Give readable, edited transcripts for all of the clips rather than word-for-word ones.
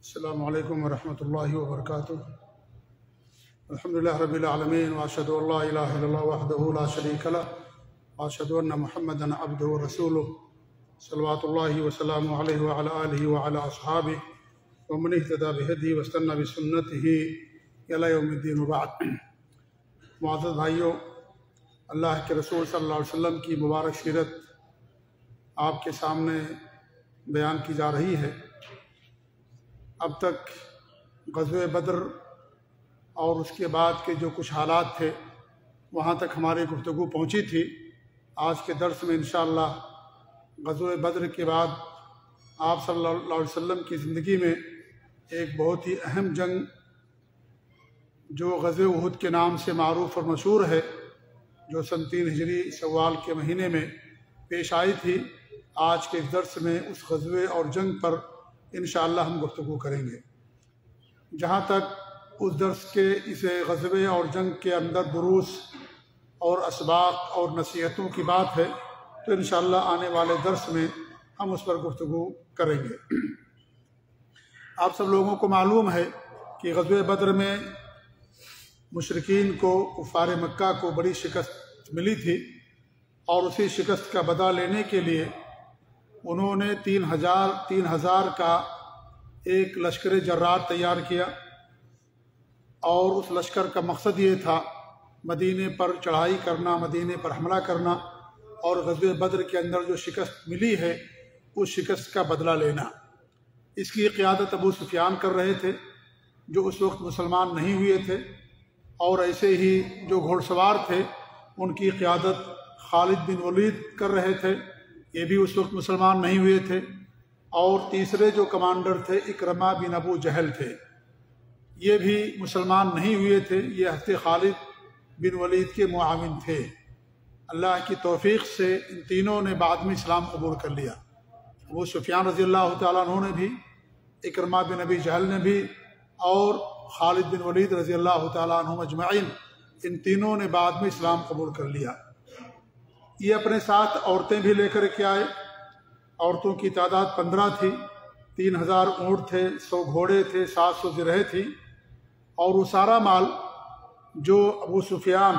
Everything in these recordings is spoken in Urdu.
السلام علیکم ورحمۃ اللہ وبرکاتہ۔ الحمدللہ رب العالمین واشہد ان لا الہ الا اللہ وحدہ لا شریک لہ واشہد ان محمدا عبدہ ورسولہ صلوات اللہ وسلامہ علیہ وعلی آلہ وعلی اصحابہ ومن اہتدی بہدیہ واستنى بسنتہ الی یوم الدین وبعد۔ معزز بھائیوں، اللہ کے رسول صلی اللہ علیہ وسلم کی مبارک سیرت آپ کے سامنے بیان کی جا رہی ہے۔ اب تک غزوہ بدر اور اس کے بعد کے جو کچھ حالات تھے وہاں تک ہماری گفتگو پہنچی تھی۔ آج کے درس میں انشاءاللہ غزوہ بدر کے بعد آپ صلی اللہ علیہ وسلم کی زندگی میں ایک بہت ہی اہم جنگ جو غزوہ احد کے نام سے معروف اور مشہور ہے، جو سن 3 ہجری شوال کے مہینے میں پیش آئی تھی، آج کے اس درس میں اس غزوہ اور جنگ پر انشاءاللہ ہم گفتگو کریں گے۔ جہاں تک اس درس کے اس غزوے اور جنگ کے اندر دروس اور اسباق اور نصیحتوں کی بات ہے تو انشاءاللہ آنے والے درس میں ہم اس پر گفتگو کریں گے۔ آپ سب لوگوں کو معلوم ہے کہ غزوہ بدر میں مشرکین کو، کفار مکہ کو بڑی شکست ملی تھی، اور اسی شکست کا بدلہ لینے کے لیے انہوں نے 3000 کا ایک لشکر جرار تیار کیا، اور اس لشکر کا مقصد یہ تھا مدینے پر چڑھائی کرنا، مدینے پر حملہ کرنا، اور غزوہ بدر کے اندر جو شکست ملی ہے اس شکست کا بدلہ لینا۔ اس کی قیادت ابو سفیان کر رہے تھے جو اس وقت مسلمان نہیں ہوئے تھے، اور ایسے ہی جو گھوڑ سوار تھے ان کی قیادت خالد بن ولید کر رہے تھے، یہ بھی اس وقت مسلمان نہیں ہوئے تھے، اور تیسرے جو کمانڈر تھے اکرمہ بن ابو جہل تھے، یہ بھی مسلمان نہیں ہوئے تھے، یہ حضرت خالد بن ولید کے معاون تھے۔ اللہ کی توفیق سے ان تینوں نے بعد میں اسلام قبول کر لیا۔ ابو سفیان رضی اللہ تعالیٰ عنہ نے بھی، اکرمہ بن ابی جہل نے بھی، اور خالد بن ولید رضی اللہ تعالیٰ عنہ اجمعین، ان تینوں نے بعد میں اسلام قبول کر لیا۔ یہ اپنے ساتھ عورتیں بھی لے کر کے آئے۔ عورتوں کی تعداد 15 تھی، 3000 اونٹ تھے، 100 گھوڑے تھے، 700 زرہیں تھی، اور وہ سارا مال جو ابو سفیان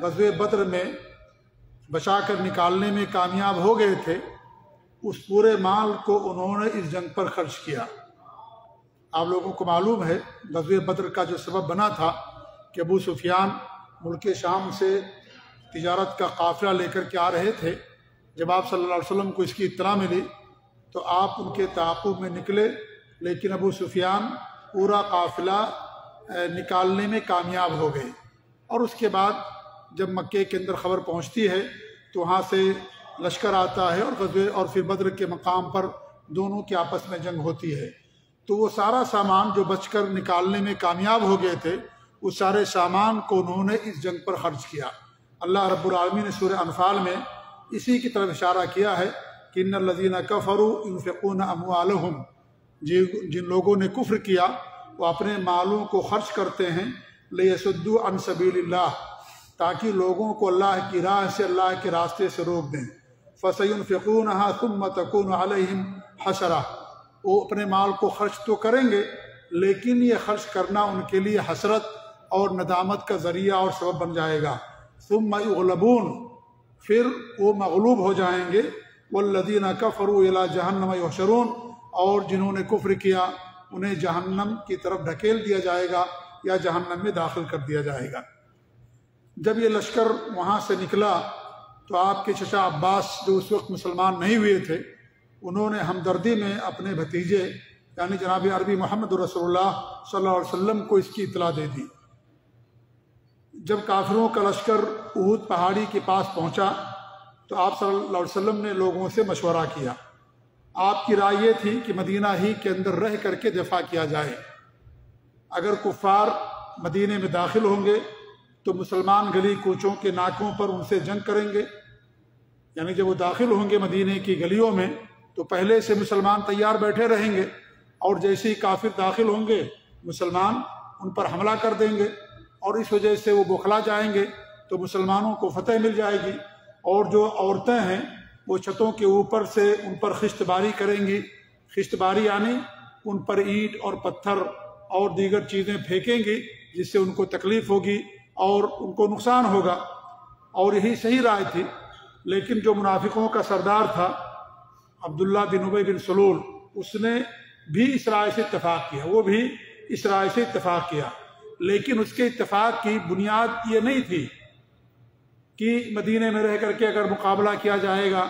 غزوہ بدر میں بچا کر نکالنے میں کامیاب ہو گئے تھے، اس پورے مال کو انہوں نے اس جنگ پر خرچ کیا۔ آپ لوگوں کو معلوم ہے غزوہ بدر کا جو سبب بنا تھا کہ ابو سفیان ملک شام سے تجارت کا قافلہ لے کر کے آ رہے تھے۔ جب آپ صلی اللہ علیہ وسلم کو اس کی اطلاع ملی تو آپ ان کے تعاقب میں نکلے، لیکن ابو سفیان پورا قافلہ نکالنے میں کامیاب ہو گئے، اور اس کے بعد جب مکے کے اندر خبر پہنچتی ہے تو وہاں سے لشکر آتا ہے، اور غزوہ اور پھر بدر کے مقام پر دونوں کے آپس میں جنگ ہوتی ہے۔ تو وہ سارا سامان جو بچ کر نکالنے میں کامیاب ہو گئے تھے، اس سارے سامان کو انہوں نے اس جنگ پر خرچ کیا۔ اللہ رب العالمین نے سورہ انفال میں اسی کی طرف اشارہ کیا ہے کہ ان الذین کفروا ينفقون اموالهم، جن لوگوں نے کفر کیا وہ اپنے مالوں کو خرچ کرتے ہیں لیصدوا عن سبیل اللہ، تاکہ لوگوں کو اللہ کی راہ سے، اللہ کے راستے سے روک دیں۔ فسينفقونها ثم تكون عليهم حسرہ، وہ اپنے مال کو خرچ تو کریں گے لیکن یہ خرچ کرنا ان کے لیے حسرت اور ندامت کا ذریعہ اور سبب بن جائے گا۔ ثم یغلبون، پھر وہ مغلوب ہو جائیں گے۔ والذین کفروا الی جہنم یحشرون، اور جنہوں نے کفر کیا انہیں جہنم کی طرف ڈھکیل دیا جائے گا یا جہنم میں داخل کر دیا جائے گا۔ جب یہ لشکر وہاں سے نکلا تو آپ کے چچا عباس جو اس وقت مسلمان نہیں ہوئے تھے، انہوں نے ہمدردی میں اپنے بھتیجے یعنی جناب عربی محمد رسول اللہ صلی اللہ علیہ وسلم کو اس کی اطلاع دے دی۔ جب کافروں کا لشکر احد پہاڑی کے پاس پہنچا تو آپ صلی اللہ علیہ وسلم نے لوگوں سے مشورہ کیا۔ آپ کی رائے یہ تھی کہ مدینہ ہی کے اندر رہ کر کے دفاع کیا جائے۔ اگر کفار مدینے میں داخل ہوں گے تو مسلمان گلی کوچوں کے ناکوں پر ان سے جنگ کریں گے، یعنی جب وہ داخل ہوں گے مدینے کی گلیوں میں تو پہلے سے مسلمان تیار بیٹھے رہیں گے، اور جیسے ہی کافر داخل ہوں گے مسلمان ان پر حملہ کر دیں گے، اور اس وجہ سے وہ بوکھلا جائیں گے تو مسلمانوں کو فتح مل جائے گی، اور جو عورتیں ہیں وہ چھتوں کے اوپر سے ان پر خشت باری کریں گی، خشتباری یعنی ان پر اینٹ اور پتھر اور دیگر چیزیں پھینکیں گے جس سے ان کو تکلیف ہوگی اور ان کو نقصان ہوگا، اور یہی صحیح رائے تھی۔ لیکن جو منافقوں کا سردار تھا عبداللہ بن ابی بن سلول، اس نے بھی اس رائے سے اتفاق کیا، وہ بھی اس رائے سے اتفاق کیا، لیکن اس کے اتفاق کی بنیاد یہ نہیں تھی کہ مدینے میں رہ کر کے اگر مقابلہ کیا جائے گا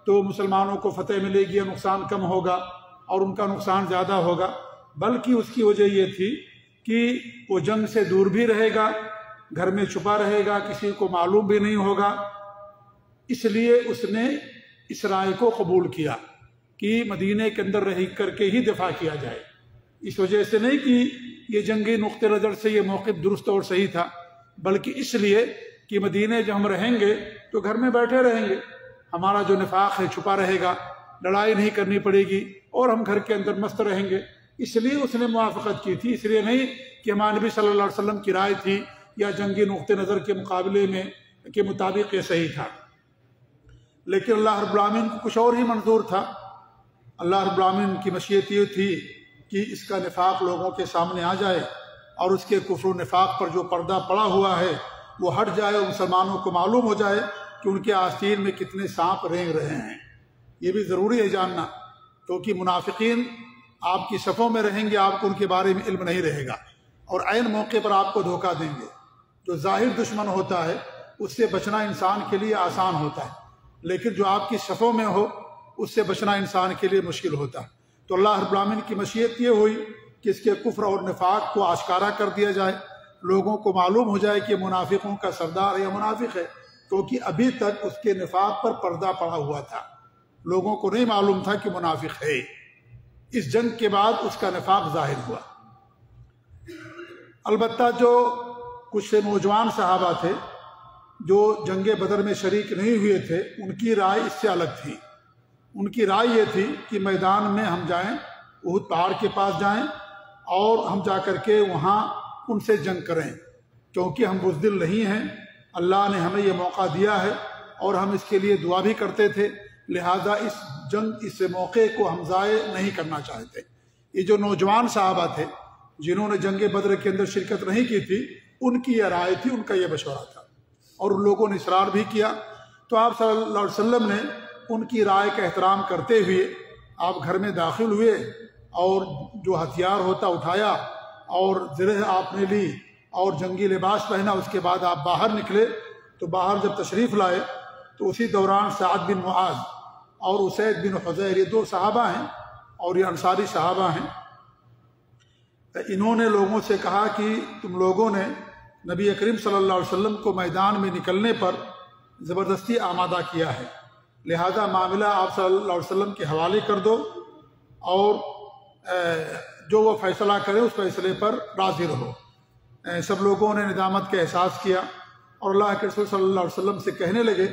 تو مسلمانوں کو فتح ملے گی یا نقصان کم ہوگا اور ان کا نقصان زیادہ ہوگا، بلکہ اس کی وجہ یہ تھی کہ وہ جنگ سے دور بھی رہے گا، گھر میں چھپا رہے گا، کسی کو معلوم بھی نہیں ہوگا، اس لیے اس نے اس رائے کو قبول کیا کہ مدینے کے اندر رہ کر کے ہی دفاع کیا جائے۔ اس وجہ سے نہیں کہ یہ جنگی نقطہ نظر سے یہ موقف درست اور صحیح تھا، بلکہ اس لیے کہ مدینے جب ہم رہیں گے تو گھر میں بیٹھے رہیں گے، ہمارا جو نفاق ہے چھپا رہے گا، لڑائی نہیں کرنی پڑے گی اور ہم گھر کے اندر مست رہیں گے، اس لیے اس نے موافقت کی تھی، اس لیے نہیں کہ ہمارے نبی صلی اللہ علیہ وسلم کی رائے تھی یا جنگی نقطہ نظر کے مقابلے میں کے مطابق یہ صحیح تھا۔ لیکن اللہ رب العالمین کو کچھ اور ہی منظور تھا۔ اللہ رب العالمین کی مشیت یہ تھی کہ اس کا نفاق لوگوں کے سامنے آ جائے اور اس کے کفر و نفاق پر جو پردہ پڑا ہوا ہے وہ ہٹ جائے اور مسلمانوں کو معلوم ہو جائے کہ ان کے آستین میں کتنے سانپ رینگ رہے ہیں۔ یہ بھی ضروری ہے جاننا، کیونکہ منافقین آپ کی صفوں میں رہیں گے، آپ کو ان کے بارے میں علم نہیں رہے گا اور عین موقع پر آپ کو دھوکہ دیں گے۔ جو ظاہر دشمن ہوتا ہے اس سے بچنا انسان کے لیے آسان ہوتا ہے، لیکن جو آپ کی صفوں میں ہو اس سے بچنا انسان کے لیے مشکل ہوتا ہے۔ تو اللہ رب العالمین کی مشیت یہ ہوئی کہ اس کے کفر اور نفاق کو آشکارا کر دیا جائے، لوگوں کو معلوم ہو جائے کہ منافقوں کا سردار یا منافق ہے، کیونکہ ابھی تک اس کے نفاق پر پردہ پڑا ہوا تھا، لوگوں کو نہیں معلوم تھا کہ منافق ہے۔ اس جنگ کے بعد اس کا نفاق ظاہر ہوا۔ البتہ جو کچھ نوجوان صحابہ تھے جو جنگ بدر میں شریک نہیں ہوئے تھے، ان کی رائے اس سے الگ تھی۔ ان کی رائے یہ تھی کہ میدان میں ہم جائیں، احد پہاڑ کے پاس جائیں اور ہم جا کر کے وہاں ان سے جنگ کریں، کیونکہ ہم بزدل نہیں ہیں، اللہ نے ہمیں یہ موقع دیا ہے اور ہم اس کے لیے دعا بھی کرتے تھے، لہذا اس موقع کو ہم ضائع نہیں کرنا چاہتے۔ یہ جو نوجوان صحابہ تھے جنہوں نے جنگ بدر کے اندر شرکت نہیں کی تھی، ان کی یہ رائے تھی، ان کا یہ مشورہ تھا اور ان لوگوں نے اصرار بھی کیا۔ تو آپ صلی اللہ علیہ وسلم نے ان کی رائے کا احترام کرتے ہوئے آپ گھر میں داخل ہوئے اور جو ہتھیار ہوتا اٹھایا اور زرہ آپ نے لی اور جنگی لباس پہنا، اس کے بعد آپ باہر نکلے۔ تو باہر جب تشریف لائے تو اسی دوران سعد بن معاذ اور اسید بن حضیر، یہ دو صحابہ ہیں اور یہ انصاری صحابہ ہیں، انہوں نے لوگوں سے کہا کہ تم لوگوں نے نبی کریم صلی اللہ علیہ وسلم کو میدان میں نکلنے پر زبردستی آمادہ کیا ہے، لہذا معاملہ آپ صلی اللہ علیہ وسلم کے حوالے کر دو اور جو وہ فیصلہ کرے اس فیصلے پر راضی رہو۔ سب لوگوں نے ندامت کا احساس کیا اور اللہ کے رسول صلی اللہ علیہ وسلم سے کہنے لگے،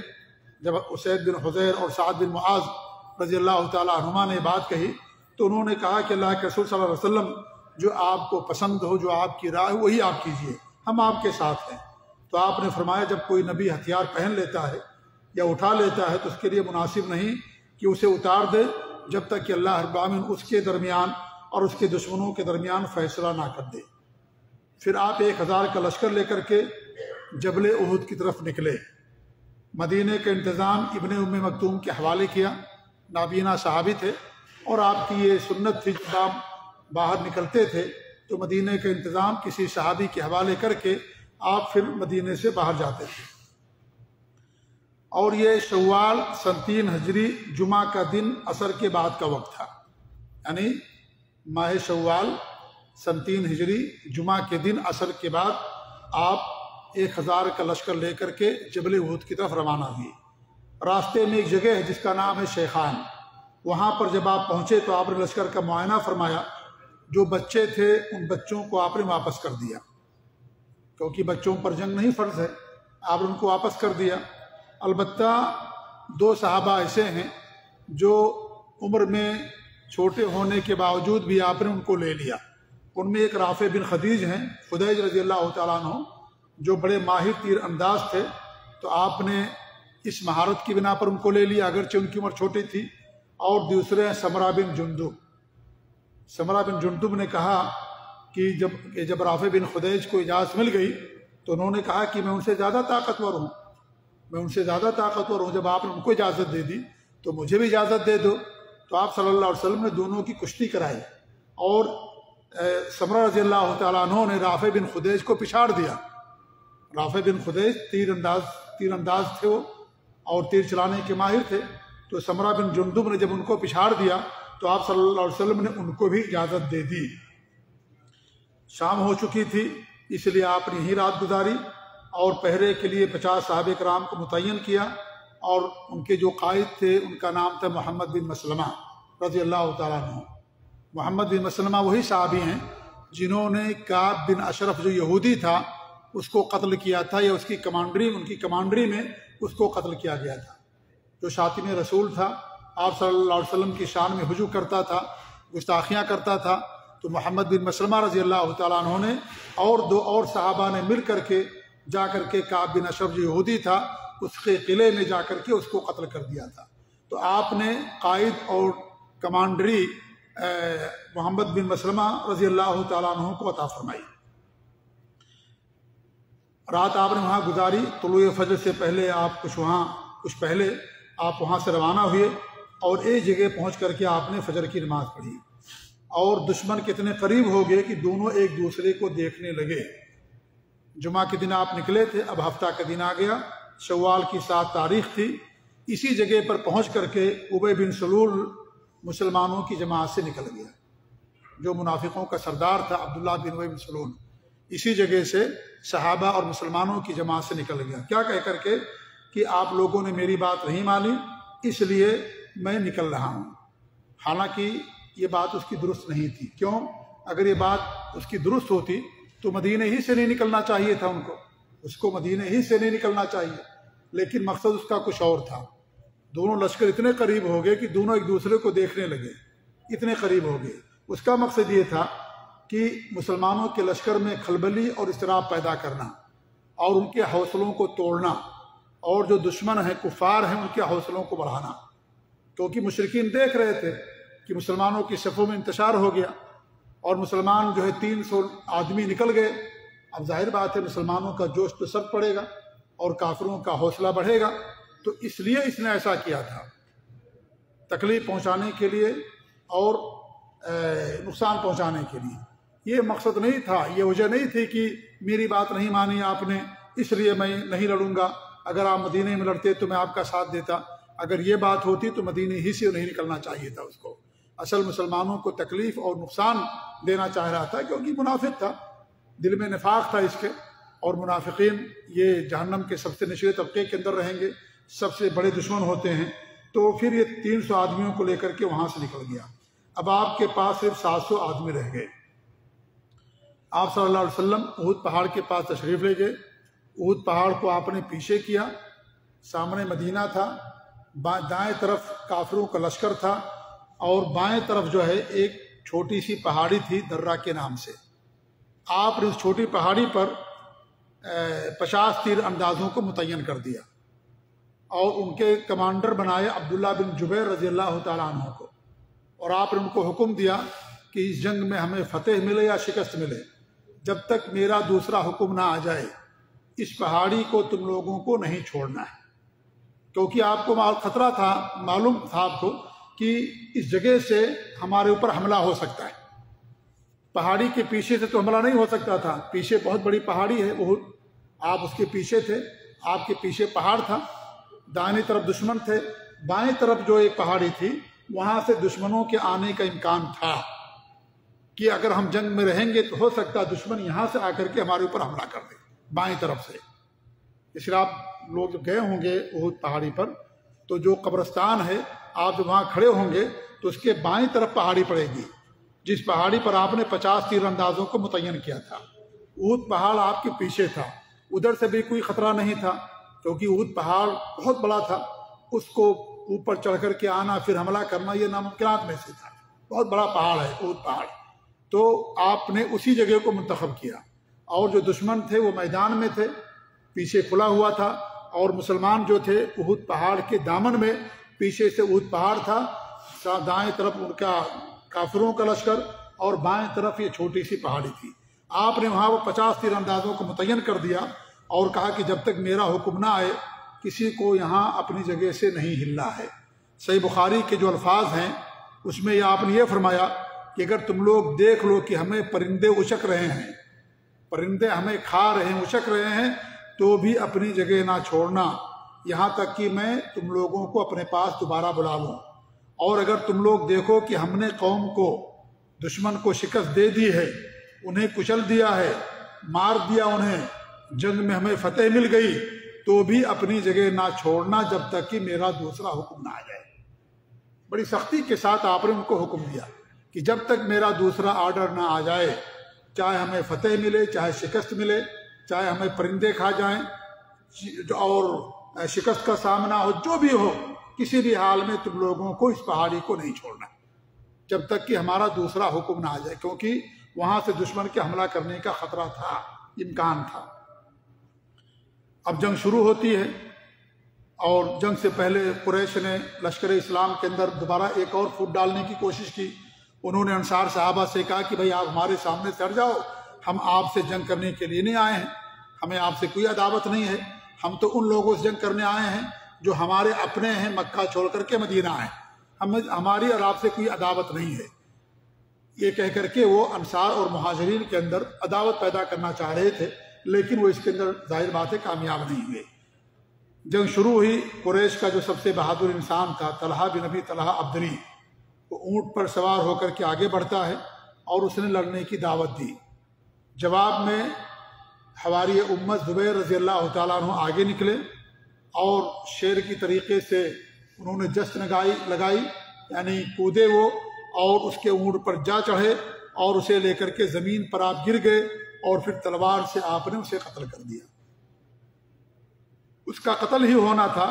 جب اسید بن حضیر اور سعد بن معاذ رضی اللہ تعالیٰ عنہما نے بات کہی تو انہوں نے کہا کہ اللہ کے رسول صلی اللہ علیہ وسلم، جو آپ کو پسند ہو، جو آپ کی رائے وہی آپ کیجئے، ہم آپ کے ساتھ ہیں۔ تو آپ نے فرمایا جب کوئی نبی ہتھیار پہن لیتا ہے یا اٹھا لیتا ہے تو اس کے لیے مناسب نہیں کہ اسے اتار دے جب تک کہ اللہ رب العالمین اس کے درمیان اور اس کے دشمنوں کے درمیان فیصلہ نہ کر دے۔ پھر آپ 1000 کا لشکر لے کر کے جبل احد کی طرف نکلے۔ مدینے کا انتظام ابن ام مکتوم کے حوالے کیا، نابینا صحابی تھے اور آپ کی یہ سنت تھی، جب آپ باہر نکلتے تھے تو مدینے کا انتظام کسی صحابی کے حوالے کر کے آپ پھر مدینے سے باہر جاتے تھے۔ اور یہ شوال سن 3 ہجری جمعہ کا دن عصر کے بعد کا وقت تھا، یعنی ماہ شوال سن 3 ہجری جمعہ کے دن عصر کے بعد آپ 1000 کا لشکر لے کر کے جبل احد کی طرف روانہ ہوئے۔ راستے میں ایک جگہ ہے جس کا نام ہے شیخان، وہاں پر جب آپ پہنچے تو آپ نے لشکر کا معائنہ فرمایا، جو بچے تھے ان بچوں کو آپ نے واپس کر دیا، کیونکہ بچوں پر جنگ نہیں فرض ہے، آپ نے ان کو واپس کر دیا۔ البتہ 2 صحابہ ایسے ہیں جو عمر میں چھوٹے ہونے کے باوجود بھی آپ نے ان کو لے لیا، ان میں ایک رافع بن خدیج ہیں، خدیج رضی اللہ تعالیٰ عنہ، جو بڑے ماہر تیر انداز تھے، تو آپ نے اس مہارت کی بنا پر ان کو لے لیا اگرچہ ان کی عمر چھوٹی تھی۔ اور دوسرے ہیں سمرہ بن جندب، سمرہ بن جندب نے کہا کہ جب رافع بن خدیج کو اجازت مل گئی تو انہوں نے کہا کہ میں ان سے زیادہ طاقتور ہوں، میں ان سے زیادہ طاقتور ہوں، جب آپ نے ان کو اجازت دے دی تو مجھے بھی اجازت دے دو۔ تو آپ صلی اللہ علیہ وسلم نے دونوں کی کشتی کرائی اور سمرہ رضی اللہ تعالیٰ عنہ نے رافع بن خدیج کو پچھاڑ دیا۔ رافع بن خدیج تیر انداز تھے وہ، اور تیر چلانے کے ماہر تھے، تو سمرہ بن جندب نے جب ان کو پچھاڑ دیا تو آپ صلی اللہ علیہ وسلم نے ان کو بھی اجازت دے دی۔ شام ہو چکی تھی، اس لیے آپ نے ہی رات گزاری اور پہرے کے لیے 50 صحابہ کرام کو متعین کیا، اور ان کے جو قائد تھے ان کا نام تھا محمد بن مسلمہ رضی اللہ تعالیٰ عنہ۔ محمد بن مسلمہ وہی صحابی ہیں جنہوں نے کعب بن اشرف جو یہودی تھا اس کو قتل کیا تھا، یا ان کی کمانڈری میں اس کو قتل کیا گیا تھا، جو شاتم رسول تھا، آپ صلی اللہ علیہ وسلم کی شان میں ہجوم کرتا تھا، گستاخیاں کرتا تھا۔ تو محمد بن مسلمہ رضی اللہ تعالیٰ عنہ نے اور 2 اور صحابہ نے مل کر کے جا کر کے کعب بن اشرف جو یہودی تھا اس کے قلعے میں جا کر کے اس کو قتل کر دیا تھا۔ تو آپ نے قائد اور کمانڈری محمد بن مسلمہ رضی اللہ تعالیٰ عنہ کو عطا فرمائی۔ رات آپ نے وہاں گزاری، طلوع فجر سے پہلے آپ کچھ پہلے آپ وہاں سے روانہ ہوئے، اور ایک جگہ پہنچ کر کے آپ نے فجر کی نماز پڑھی، اور دشمن کتنے قریب ہو گئے کہ دونوں ایک دوسرے کو دیکھنے لگے۔ جمعہ کے دن آپ نکلے تھے، اب ہفتہ کا دن آ گیا، شوال کی 7 تاریخ تھی۔ اسی جگہ پر پہنچ کر کے ابی بن سلول مسلمانوں کی جماعت سے نکل گیا، جو منافقوں کا سردار تھا عبداللہ بن ابی بن سلول، اسی جگہ سے صحابہ اور مسلمانوں کی جماعت سے نکل گیا، کیا کہہ کر کے کہ آپ لوگوں نے میری بات نہیں مانی اس لیے میں نکل رہا ہوں۔ حالانکہ یہ بات اس کی درست نہیں تھی۔ کیوں؟ اگر یہ بات اس کی درست ہوتی تو مدینہ ہی سے نہیں نکلنا چاہیے تھا، اس کو مدینہ ہی سے نہیں نکلنا چاہیے، لیکن مقصد اس کا کچھ اور تھا۔ دونوں لشکر اتنے قریب ہو گئے کہ دونوں ایک دوسرے کو دیکھنے لگے، اتنے قریب ہو گئے۔ اس کا مقصد یہ تھا کہ مسلمانوں کے لشکر میں خلبلی اور اضطراب پیدا کرنا، اور ان کے حوصلوں کو توڑنا، اور جو دشمن ہیں، کفار ہیں، ان کے حوصلوں کو بڑھانا، کیونکہ مشرکین دیکھ رہے تھے کہ مسلمانوں کی صفوں میں انتشار ہو گیا، اور مسلمان جو ہے 300 آدمی نکل گئے۔ اب ظاہر بات ہے مسلمانوں کا جوش تو سب پڑے گا اور کافروں کا حوصلہ بڑھے گا، تو اس لیے اس نے ایسا کیا تھا، تکلیف پہنچانے کے لیے اور نقصان پہنچانے کے لیے۔ یہ مقصد نہیں تھا، یہ وجہ نہیں تھی کہ میری بات نہیں مانی آپ نے اس لیے میں نہیں لڑوں گا، اگر آپ مدینے میں لڑتے تو میں آپ کا ساتھ دیتا۔ اگر یہ بات ہوتی تو مدینے ہی سے نہیں نکلنا چاہیے تھا اس کو۔ اصل مسلمانوں کو تکلیف اور نقصان دینا چاہ رہا تھا، کیونکہ منافق تھا، دل میں نفاق تھا اس کے، اور منافقین یہ جہنم کے سب سے نچلے طبقے کے اندر رہیں گے، سب سے بڑے دشمن ہوتے ہیں۔ تو پھر یہ 300 آدمیوں کو لے کر کے وہاں سے نکل گیا۔ اب آپ کے پاس صرف 700 آدمی رہ گئے۔ آپ صلی اللہ علیہ وسلم احد پہاڑ کے پاس تشریف لے گئے۔ احد پہاڑ کو آپ نے پیچھے کیا، سامنے مدینہ تھا، دائیں طرف کافروں کا لشکر تھا، اور بائیں طرف جو ہے ایک چھوٹی سی پہاڑی تھی درہ کے نام سے۔ آپ نے اس چھوٹی پہاڑی پر 50 تیر اندازوں کو متعین کر دیا، اور ان کے کمانڈر بنائے عبداللہ بن جبیر رضی اللہ تعالیٰ عنہ کو، اور آپ نے ان کو حکم دیا کہ اس جنگ میں ہمیں فتح ملے یا شکست ملے، جب تک میرا دوسرا حکم نہ آ جائے اس پہاڑی کو تم لوگوں کو نہیں چھوڑنا ہے، کیونکہ آپ کو خطرہ تھا، معلوم تھا آپ کو کہ اس جگہ سے ہمارے اوپر حملہ ہو سکتا ہے۔ پہاڑی کے پیچھے سے تو حملہ نہیں ہو سکتا تھا، پیچھے بہت بڑی پہاڑی ہے احد، آپ اس کے پیچھے تھے، آپ کے پیچھے پہاڑ تھا، دائیں طرف دشمن تھے، بائیں طرف جو ایک پہاڑی تھی وہاں سے دشمنوں کے آنے کا امکان تھا کہ اگر ہم جنگ میں رہیں گے تو ہو سکتا ہے دشمن یہاں سے آ کر کے ہمارے اوپر حملہ کر دے بائیں طرف سے۔ اس لیے آپ لوگ گئے ہوں گے احد پہاڑی پر، تو جو قبرستان ہے آپ جب وہاں کھڑے ہوں گے تو اس کے بائیں طرف پہاڑی پڑے گی، جس پہاڑی پر آپ نے 50 تیر اندازوں کو متعین کیا تھا۔ احد پہاڑ آپ کے پیچھے تھا، ادھر سے بھی کوئی خطرہ نہیں تھا، کیونکہ احد پہاڑ بہت بڑا تھا، اس کو اوپر چڑھ کر کے آنا پھر حملہ کرنا یہ ناممکنات میں سے تھا، بہت بڑا پہاڑ ہے احد پہاڑ۔ تو آپ نے اسی جگہ کو منتخب کیا، اور جو دشمن تھے وہ میدان میں تھے، پیچھے کھلا ہوا تھا، اور مسلمان جو تھے احد پہاڑ کے دامن میں، پیچھے سے احد پہاڑ تھا، دائیں طرف ان کا کافروں کا لشکر، اور بائیں طرف یہ چھوٹی سی پہاڑی تھی۔ آپ نے وہاں وہ 50 تیر اندازوں کو متعین کر دیا اور کہا کہ جب تک میرا حکم نہ آئے کسی کو یہاں اپنی جگہ سے نہیں ہلنا ہے۔ صحیح بخاری کے جو الفاظ ہیں اس میں آپ نے یہ فرمایا کہ اگر تم لوگ دیکھ لو کہ ہمیں پرندے اچک رہے ہیں، پرندے ہمیں کھا رہے ہیں، اچک رہے ہیں، تو بھی اپنی جگہ نہ چھوڑنا یہاں تک کہ میں تم لوگوں کو اپنے پاس دوبارہ بلا لوں۔ اور اگر تم لوگ دیکھو کہ ہم نے قوم کو، دشمن کو شکست دے دی ہے، انہیں کچل دیا ہے، مار دیا انہیں، جنگ میں ہمیں فتح مل گئی، تو بھی اپنی جگہ نہ چھوڑنا جب تک کہ میرا دوسرا حکم نہ آ جائے۔ بڑی سختی کے ساتھ آپ نے ان کو حکم دیا کہ جب تک میرا دوسرا آرڈر نہ آ جائے، چاہے ہمیں فتح ملے، چاہے شکست ملے، چاہے ہمیں پرندے کھا جائیں اور شکست کا سامنا ہو، جو بھی ہو، کسی بھی حال میں تم لوگوں کو اس پہاڑی کو نہیں چھوڑنا جب تک کہ ہمارا دوسرا حکم نہ آ جائے، کیونکہ وہاں سے دشمن کے حملہ کرنے کا خطرہ تھا، امکان تھا۔ اب جنگ شروع ہوتی ہے، اور جنگ سے پہلے قریش نے لشکر اسلام کے اندر دوبارہ ایک اور فوٹ ڈالنے کی کوشش کی۔ انہوں نے انصار صحابہ سے کہا کہ بھائی آپ ہمارے سامنے سے ہٹ جاؤ، ہم آپ سے جنگ کرنے کے لیے نہیں آئے ہیں، ہمیں آپ سے کوئی عداوت نہیں ہے، ہم تو ان لوگوں سے جنگ کرنے آئے ہیں جو ہمارے اپنے ہیں، مکہ چھوڑ کر کے مدینہ آئے، ہماری اور آپ سے کوئی عداوت نہیں ہے۔ یہ کہہ کر کے وہ انصار اور مہاجرین کے اندر عداوت پیدا کرنا چاہ رہے تھے، لیکن وہ اس کے اندر ظاہر بات ہے کامیاب نہیں ہوئے۔ جنگ شروع ہوئی۔ قریش کا جو سب سے بہادر انسان تھا طلحہ بن ابی طلحہ عبدری، وہ اونٹ پر سوار ہو کر کے آگے بڑھتا ہے اور اس نے لڑنے کی دعوت دی۔ جواب میں حواری امت زبیر رضی اللہ تعالیٰ عنہ آگے نکلے اور شیر کی طریقے سے انہوں نے جست لگائی، یعنی کودے وہ اور اس کے اونٹ پر جا چڑھے اور اسے لے کر کے زمین پر آپ گر گئے، اور پھر تلوار سے آپ نے اسے قتل کر دیا۔ اس کا قتل ہی ہونا تھا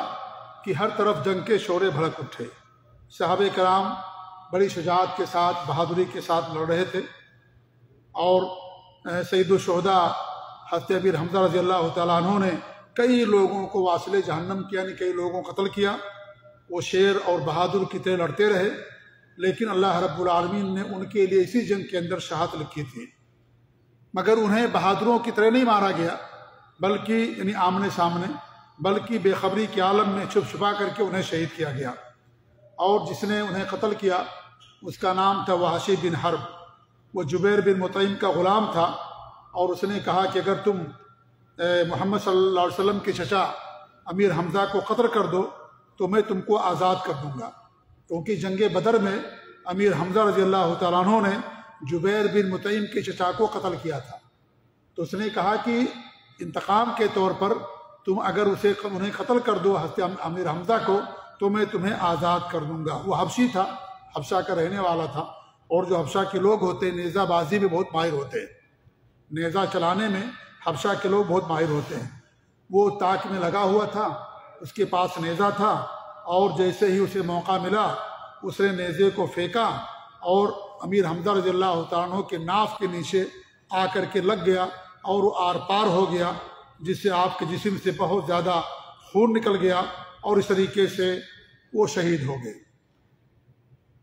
کہ ہر طرف جنگ کے شورے بھڑک اٹھے۔ صحابہ کرام بڑی شجاعت کے ساتھ، بہادری کے ساتھ لڑ رہے تھے، اور سید الشہداء حضرت امیر حمزہ رضی اللہ تعالیٰ عنہ نے کئی لوگوں کو واصل جہنم کیا، یعنی کئی لوگوں کو قتل کیا۔ وہ شیر اور بہادر کی طرح لڑتے رہے، لیکن اللہ رب العالمین نے ان کے لیے اسی جنگ کے اندر شہادت لکھی تھی، مگر انہیں بہادروں کی طرح نہیں مارا گیا، بلکہ یعنی آمنے سامنے، بلکہ بے خبری کے عالم میں چھپ چھپا کر کے انہیں شہید کیا گیا۔ اور جس نے انہیں قتل کیا اس کا نام تھا وحشی بن حرب، وہ جبیر بن مطعم کا غلام تھا، اور اس نے کہا کہ اگر تم محمد صلی اللہ علیہ وسلم کے چچا امیر حمزہ کو قتل کر دو تو میں تم کو آزاد کر دوں گا، کیونکہ جنگ بدر میں امیر حمزہ رضی اللہ تعالیٰ عنہ نے جبیر بن مطعم کے چچا کو قتل کیا تھا۔ تو اس نے کہا کہ انتقام کے طور پر تم اگر انہیں قتل کر دو حضرت امیر حمزہ کو تو میں تمہیں آزاد کر دوں گا۔ وہ حبشی تھا، حبشہ کا رہنے والا تھا، اور جو حبشہ کے لوگ ہوتے ہیں نیزہ بازی میں بہت ماہر ہوتے ہیں، نیزہ چلانے میں حبشہ کے لوگ بہت ماہر ہوتے ہیں۔ وہ تاک میں لگا ہوا تھا، اس کے پاس نیزہ تھا، اور جیسے ہی اسے موقع ملا اس نے نیزے کو پھینکا اور امیر حمزہ رضی اللہ تعالیٰ عنہ کے ناف کے نیچے آ کر کے لگ گیا، اور وہ آر پار ہو گیا، جس سے آپ کے جسم سے بہت زیادہ خون نکل گیا، اور اس طریقے سے وہ شہید ہو گئے۔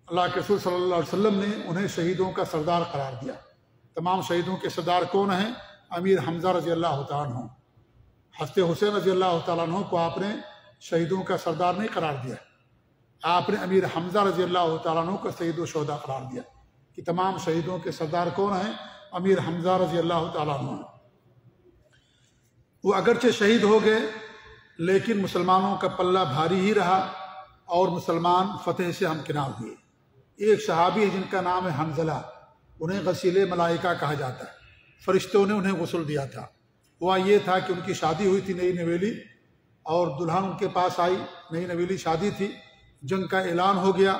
اللہ کے رسول صلی اللہ علیہ وسلم نے انہیں شہیدوں کا سردار قرار دیا۔ تمام شہیدوں کے سردار کون ہیں؟ امیر حمزہ رضی اللہ تعالیٰ عنہ۔ حضرت حسین رضی اللہ تعالیٰ عنہ کو آپ نے شہیدوں کا سردار نہیں قرار دیا، آپ نے امیر حمزہ رضی اللہ تعالیٰ عنہ کو سید الشہداء قرار دیا کہ تمام شہیدوں کے سردار کون ہیں؟ امیر حمزہ رضی اللہ تعالیٰ عنہ۔ وہ اگرچہ شہید ہو گئے لیکن مسلمانوں کا پلہ بھاری ہی رہا، اور مسلمان فتح سے ہمکنار ہوئے۔ ایک صحابی ہے جن کا نام ہے حنظلہ، انہیں غسیل ملائکہ کہا جاتا ہے، فرشتوں نے انہیں غسل دیا تھا۔ ہوا یہ تھا کہ ان کی شادی ہوئی تھی نئی نویلی، اور دلہن ان کے پاس آئی، نئی نویلی شادی تھی، جنگ کا اعلان ہو گیا،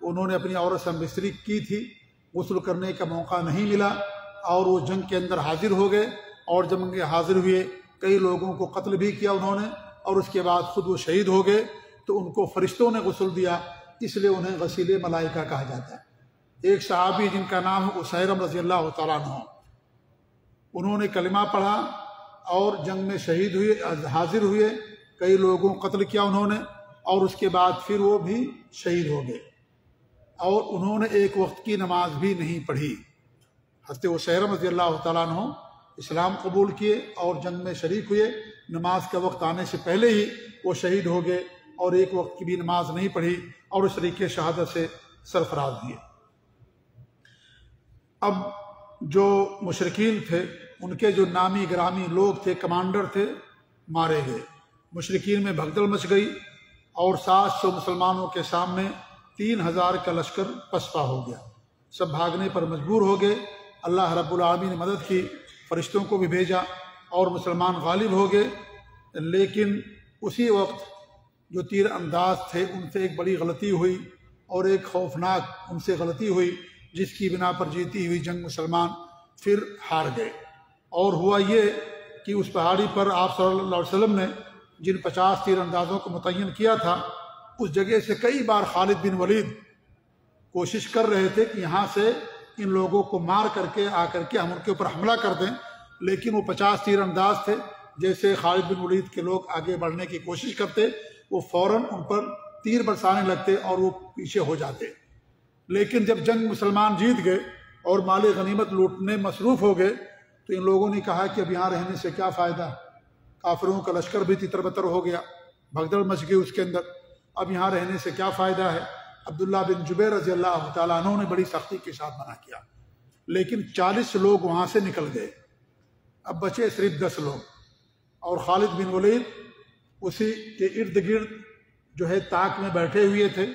انہوں نے اپنی عورت سے ہمبستری کی تھی، غسل کرنے کا موقع نہیں ملا، اور وہ جنگ کے اندر حاضر ہو گئے، اور جب ان کے حاضر ہوئے کئی لوگوں کو قتل بھی کیا انہوں نے، اور اس کے بعد خود وہ شہید ہو گئے، تو ان کو فرشتوں نے غسل دیا، اس لیے انہیں غسیل ملائکہ کہا جاتا ہے۔ ایک صحابی جن کا نام ہے اسیرم رضی اللہ تعالیٰ عنہ، انہوں نے کلمہ پڑھا اور جنگ میں شہید ہوئے، حاضر ہوئے، کئی لوگوں کو قتل کیا انہوں نے، اور اس کے بعد پھر وہ بھی شہید ہو گئے۔ اور انہوں نے ایک وقت کی نماز بھی نہیں پڑھی۔ حضرت اسیرم رضی اللہ تعالیٰ عنہ اسلام قبول کیے اور جنگ میں شریک ہوئے، نماز کا وقت آنے سے پہلے ہی وہ شہید ہو گئے اور ایک وقت کی بھی نماز نہیں پڑھی اور اس طریقے شہادت سے سرفراز دیے۔ اب جو مشرکین تھے ان کے جو نامی گرامی لوگ تھے، کمانڈر تھے، مارے گئے۔ مشرکین میں بھگدڑ مچ گئی اور 700 مسلمانوں کے سامنے 3000 کا لشکر پسپا ہو گیا، سب بھاگنے پر مجبور ہو گئے۔ اللہ رب العالمین نے مدد کی، فرشتوں کو بھی بھیجا اور مسلمان غالب ہو گئے۔ لیکن اسی وقت جو تیر انداز تھے ان سے ایک بڑی غلطی ہوئی اور ایک خوفناک ان سے غلطی ہوئی، جس کی بنا پر جیتی ہوئی جنگ مسلمان پھر ہار گئے۔ اور ہوا یہ کہ اس پہاڑی پر آپ صلی اللہ علیہ وسلم نے جن 50 تیر اندازوں کو متعین کیا تھا، اس جگہ سے کئی بار خالد بن ولید کوشش کر رہے تھے کہ یہاں سے ان لوگوں کو مار کر کے آ کر کے ہم ان کے اوپر حملہ کر دیں، لیکن وہ 50 تیر انداز تھے، جیسے خالد بن ولید کے لوگ آگے بڑھنے کی کوشش کرتے وہ فوراً ان پر تیر برسانے لگتے اور وہ پیچھے ہو جاتے۔ لیکن جب جنگ مسلمان جیت گئے اور مال غنیمت لوٹنے مصروف ہو گئے تو ان لوگوں نے کہا کہ اب یہاں رہنے سے کیا فائدہ، کافروں کا لشکر بھی تتر بتر ہو گیا، بھگدڑ مچ گئی اس کے اندر، اب یہاں رہنے سے کیا فائدہ ہے۔ عبداللہ بن جبیر رضی اللہ تعالیٰ عنہ نے بڑی سختی کے ساتھ منع کیا، لیکن 40 لوگ وہاں سے نکل گئے، اب بچے صرف 10 لوگ، اور خالد بن ولید اسی کے ارد گرد جو ہے طاق میں بیٹھے ہوئے تھے۔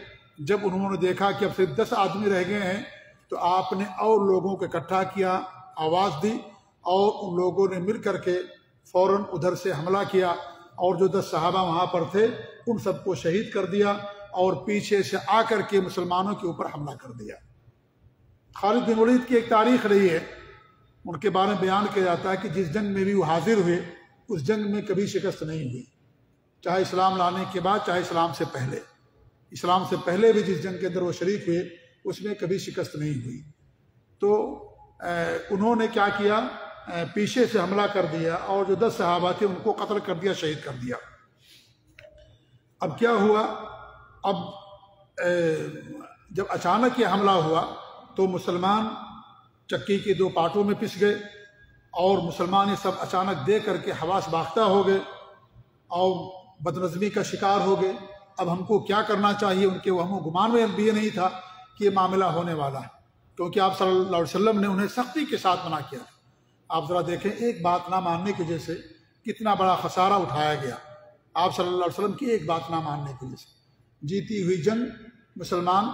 جب انہوں نے دیکھا کہ اب صرف 10 آدمی رہ گئے ہیں تو آپ نے اور لوگوں کو اکٹھا کیا، آواز دی اور ان لوگوں نے مل کر کے فوراً ادھر سے حملہ کیا اور جو 10 صحابہ وہاں پر تھے ان سب کو شہید کر دیا اور پیچھے سے آ کر کے مسلمانوں کے اوپر حملہ کر دیا۔ خالد بن ولید کی ایک تاریخ رہی ہے، ان کے بارے میں بیان کیا جاتا ہے کہ جس جنگ میں بھی وہ حاضر ہوئے اس جنگ میں کبھی شکست نہیں ہوئی، چاہے اسلام لانے کے بعد چاہے اسلام سے پہلے۔ اسلام سے پہلے بھی جس جنگ کے اندر وہ شریک ہوئے اس میں کبھی شکست نہیں ہوئی۔ تو انہوں نے کیا کیا، پیچھے سے حملہ کر دیا اور جو 10 صحابہ تھے ان کو قتل کر دیا، شہید کر دیا۔ اب کیا ہوا، اب جب اچانک یہ حملہ ہوا تو مسلمان چکی کے 2 پارٹوں میں پس گئے اور مسلمان یہ سب اچانک دیکھ کر کے حواس باختہ ہو گئے اور بدنظمی کا شکار ہو گئے۔ اب ہم کو کیا کرنا چاہیے، ان کے وہم و گمان میں بھی یہ نہیں تھا کہ یہ معاملہ ہونے والا ہے، کیونکہ آپ صلی اللہ علیہ وسلم نے انہیں سختی کے ساتھ منع کیا۔ آپ ذرا دیکھیں ایک بات نہ ماننے کی وجہ سے کتنا بڑا خسارہ اٹھایا گیا، آپ صلی اللہ علیہ وسلم کی ایک بات نہ ماننے کی وجہ سے۔ جیتی ہوئی جنگ مسلمان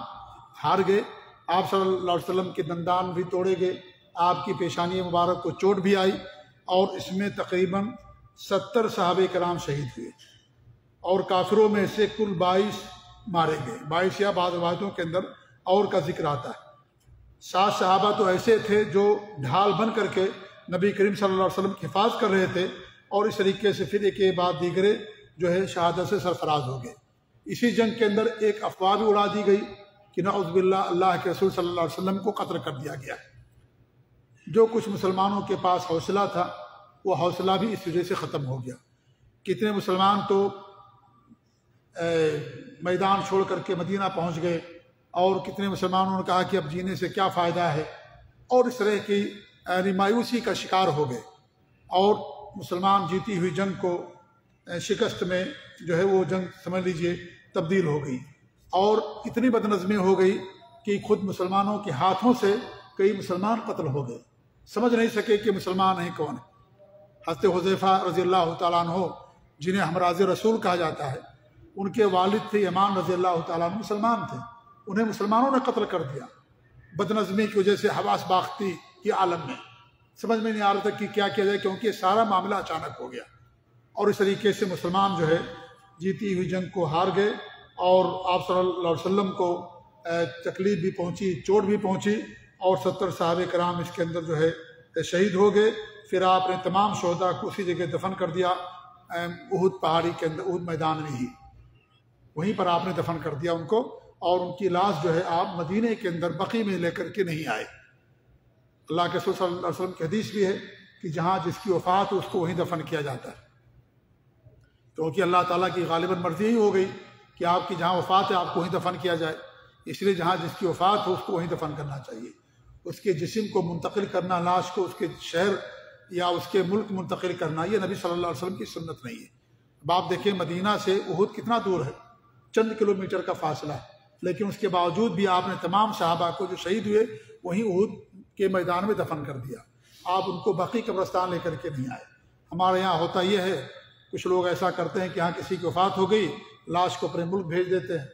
ہار گئے، آپ صلی اللہ علیہ وسلم کے دندان بھی توڑے گئے، آپ کی پیشانی مبارک کو چوٹ بھی آئی اور اس میں تقریباً 70 صحابہ کرام شہید ہوئے اور کافروں میں سے کل 22 مارے گئے، 22 یا بعض روایتوں کے اندر اور کا ذکر آتا ہے۔ 7 صحابہ تو ایسے تھے جو ڈھال بن کر کے نبی کریم صلی اللہ علیہ وسلم کی حفاظت کر رہے تھے اور اس طریقے سے پھر ایک کے بعد دیگرے جو ہے شہادت سے سرفراز ہو گئے۔ اسی جنگ کے اندر ایک افواہ بھی اڑا دی گئی کہ نعوذ باللہ اللہ کے رسول صلی اللہ علیہ وسلم کو قتل کر دیا گیا۔ جو کچھ مسلمانوں کے پاس حوصلہ تھا وہ حوصلہ بھی اس وجہ سے ختم ہو گیا۔ کتنے مسلمان تو میدان چھوڑ کر کے مدینہ پہنچ گئے اور کتنے مسلمانوں نے کہا کہ اب جینے سے کیا فائدہ ہے، اور اس طرح کی مایوسی کا شکار ہو گئے اور مسلمان جیتی ہوئی جنگ کو شکست میں جو ہے وہ جنگ سمجھ لیجئے تبدیل ہو گئی اور اتنی بدنظمی ہو گئی کہ خود مسلمانوں کے ہاتھوں سے کئی مسلمان قتل ہو گئے، سمجھ نہیں سکے کہ مسلمان ہیں کون ہے۔ حضرت حذیفہ رضی اللہ تعالیٰ عنہ جنہیں ہمراز رسول کہا جاتا ہے، ان کے والد تھے یمان رضی اللہ تعالیٰ عنہ، مسلمان تھے، انہیں مسلمانوں نے قتل کر دیا بدنظمی کی وجہ سے، حواس باختی کی عالم میں سمجھ میں نہیں آ رہا تھا کہ کیا کیا جائے، کیونکہ یہ سارا معاملہ اچانک ہو گیا اور اس طریقے سے مسلمان جو ہے جیتی ہوئی جنگ کو ہار گئے اور آپ صلی اللہ علیہ وسلم کو تکلیف بھی پہنچی، چوٹ بھی پہنچی اور 70 صحابہ کرام اس کے اندر جو ہے شہید ہو گئے۔ پھر آپ نے تمام شہداء کو اسی جگہ دفن کر دیا، احد پہاڑی کے اندر، احد میدان میں ہی وہیں پر آپ نے دفن کر دیا ان کو، اور ان کی لاش جو ہے آپ مدینے کے اندر بقیع میں لے کر کے نہیں آئے۔ اللہ کے رسول صلی اللہ علیہ وسلم کی حدیث بھی ہے کہ جہاں جس کی وفات ہو اس کو وہیں دفن کیا جاتا ہے، کیونکہ اللہ تعالیٰ کی غالباً مرضی ہی ہو گئی کہ آپ کی جہاں وفات ہے آپ کو وہیں دفن کیا جائے۔ اس لیے جہاں جس کی وفات ہو اس کو وہیں دفن کرنا چاہیے. اس کے جسم کو منتقل کرنا، لاش کو اس کے شہر یا اس کے ملک منتقل کرنا، یہ نبی صلی اللہ علیہ وسلم کی سنت نہیں ہے. اب آپ دیکھیں مدینہ سے احد کتنا دور ہے، چند کلومیٹر کا فاصلہ ہے، لیکن اس کے باوجود بھی آپ نے تمام صحابہ کو جو شہید ہوئے وہیں احد کے میدان میں دفن کر دیا. آپ ان کو بقیع قبرستان لے کر کے نہیں آئے. ہمارے یہاں ہوتا یہ ہے، کچھ لوگ ایسا کرتے ہیں کہ یہاں کسی کی وفات ہو گئی، لاش کو اپنے ملک بھیج دیتے ہیں،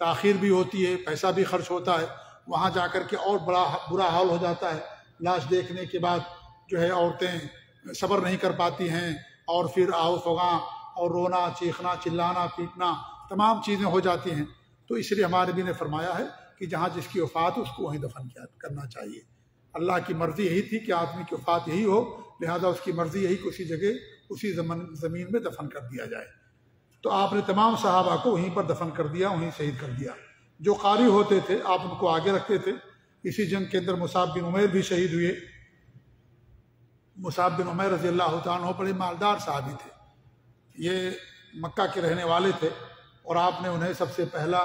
تاخیر بھی ہوتی ہے، پیسہ بھی خرچ ہوتا ہے، وہاں جا کر کے اور برا حال ہو جاتا ہے. لاش دیکھنے کے بعد جو ہے عورتیں صبر نہیں کر پاتی ہیں، اور پھر آؤ فغاں اور رونا چیخنا چلانا پیٹنا تمام چیزیں ہو جاتی ہیں. تو اس لیے ہمارے نبی نے فرمایا ہے کہ جہاں جس کی وفات اس کو وہیں دفن کرنا چاہیے. اللہ کی مرضی یہی تھی کہ آدمی کی وفات یہی ہو، لہذا اس کی مرضی یہی کہ اسی جگہ اسی زمین میں دفن کر دیا جائے. تو آپ نے تمام صحابہ کو وہیں پر دفن کر دیا، وہیں شہید کر دیا. جو قاری ہوتے تھے آپ ان کو آگے رکھتے تھے. اسی جنگ کے اندر مصعب بن عمیر بھی شہید ہوئے. مصعب بن عمیر رضی اللہ تعالیٰ عنہ بڑے مالدار صحابی تھے. یہ مکہ کے رہنے والے تھے، اور آپ نے انہیں سب سے پہلا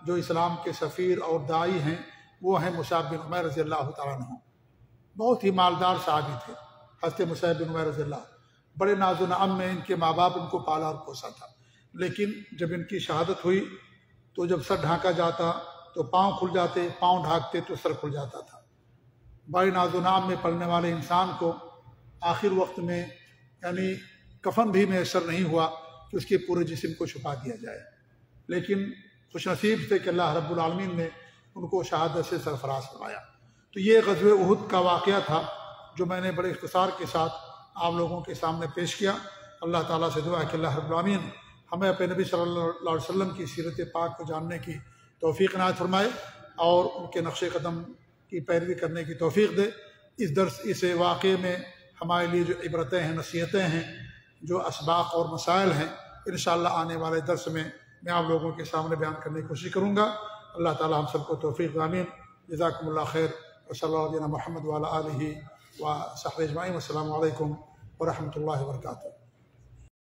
جو اسلام کے سفیر اور داعی ہیں وہ ہیں مصعب بن عمیر رضی اللہ تعالیٰ عنہ. بہت ہی مالدار صحابی تھے حضرت مصعب بن عمیر رضی اللہ. بڑے ناز و نعم میں ان کے ماں باپ ان کو پالا اور پوسا تھا. لیکن جب ان کی شہادت ہوئی تو جب سر ڈھانکا جاتا تو پاؤں کھل جاتے، پاؤں ڈھانکتے تو سر کھل جاتا تھا. بڑے ناز و نعم میں پلنے والے انسان کو آخر وقت میں یعنی کفن بھی میسر نہیں ہوا کہ اس کے پورے جسم کو چھپا دیا جائے. لیکن خوش نصیب تھے کہ اللہ رب العالمین نے ان کو شہادت سے سرفراز فرمایا. تو یہ غزوہ احد کا واقعہ تھا جو میں نے بڑے اختصار کے ساتھ آپ لوگوں کے سامنے پیش کیا. اللہ تعالیٰ سے دعا ہے کہ اللہ رب العالمین ہمیں اپنے نبی صلی اللہ علیہ وسلم کی سیرت پاک کو جاننے کی توفیق عنایت فرمائے اور ان کے نقش قدم کی پیروی کرنے کی توفیق دے. اس واقعے میں ہمارے لیے جو عبرتیں ہیں، نصیحتیں ہیں، جو اسباق اور مسائل ہیں، انشاءاللہ آنے والے درس میں آپ لوگوں کے سامنے بیان کرنے کی کوشش کروں گا. اللہ تعالیٰ ہم سب کو توفیق آمین. جزاکم اللہ خیر. وصلی اللہ علیہ محمد وعلی آلہ وصحبہ اجمعین. السلام علیکم ورحمۃ اللہ وبرکاتہ.